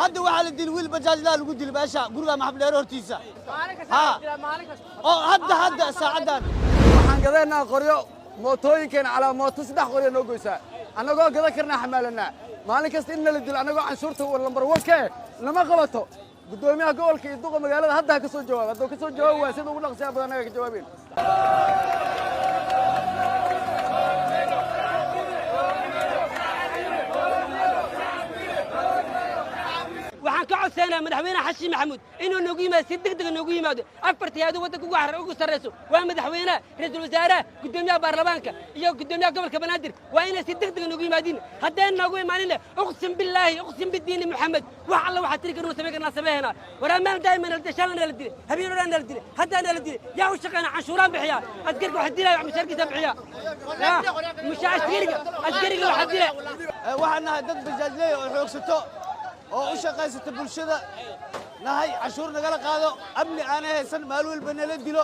hadda waxaa la dili wiil bajaajlaa lagu dili meesha guriga maxableero hortiisa oo hadda saacadan waxaan gadaynaa qoryo mootooyinkeena calaa mooto 3 qoryo noo goysaa annagoo gada karnaa xamaalanaa maalin kasta in la dilo annagoo canshuurta lambar 1 lama qabato gudoomiyaha gobolka iyo duqa magaalada hadda ka soo jawaab hadduu ka soo jawaab waa sida ugu dhaqsiya badan anaga ka jawaabeen waxaan ka codsanaa madaxweyne xashi maxamuud inuu noogu yimaado si degdeg noogu yimaado afartii hay'ado waddanka ugu sarreyso waa madaxweynaha ra'iisul wasaaraha gudoomiyaha baarlamaanka iyo gudoomiyaha gobolka banaadir waa inay si degdeg noogu yimaadiin haddaan noogu imaaninna uqsim billaahi uqsim bidiini maxamed wax alla waxaa tiri karnuu samayn karnaa sameeynaa waraamaan daa'iman shalana la dilay habeenodhan la dilay haddaana la dilay yaa u shaqeynaa canshuuraan bixiyaa askarka waxa dilaya mushaarkiisa bixiyaa askariga waxa dilay waxaan nahay dad bajaajley oo xoogsato oo u shaqaysata bulshada nahay cashuur nagala qaado amni aan haysan maal walba nala dilo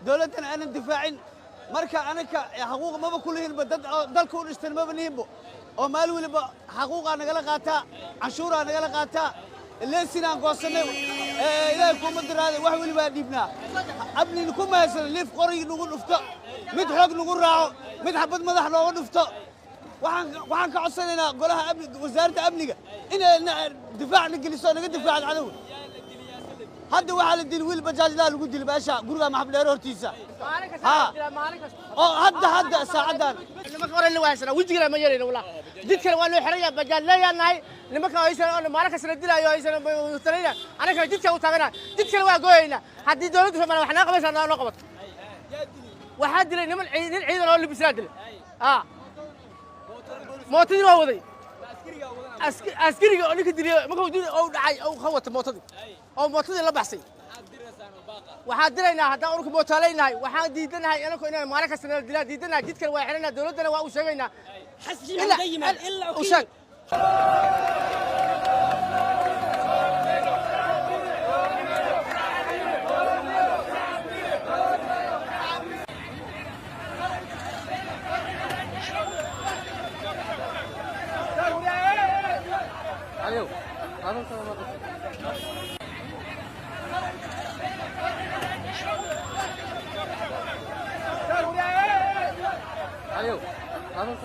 dawladdan aanan difaacin marka anaka xaquuq maba ku leeyahay dad dalka u dhistan maba nihinbo oo maal walba xaquuqa nagala qaataa cashuura nagala qaataa leesinaan goosanay ilaahay kuma diraaday wax waliba dhiibnaa amni kuma haysan liif qori nagu dhufto mid xoog nagu raaco mid xabad madax nooga dhufto waxaan ka codsanaynaa golaha amniga wasaaradda amniga inay difaac la geliso naga difaacan cadow hadda waxaa la dili wiil bajaajlaa lagu dili meesha guriga maxableero hortiisa oo hadda saacadan nimanka hore la waasana wajigana ma yeelina walaa jidkana waa loo xiraya bajaajleeyanahay nimanka aysan maalin kasta la dilaayo aysan mustanayna anaga jidka u taagana jidkana waa gooyayna haddii dawladdu Soomaaliya wax naga qabaysaa noo qabato waxaa dilay niman ciidan oo libisaa dilay موتدي ما وضي عسكري اللي كدري ما هو دين أو دعي أو خوت موتدي أو موتدي لا بحسي وحادرينا هذا أورك موتالينا وحاديدنا هاي أنا كنا مالك السنة الدلا ديدنا جيت كل واحدنا دولتنا وأوشينا حسي إلا وشان عليو هذا عليو هذا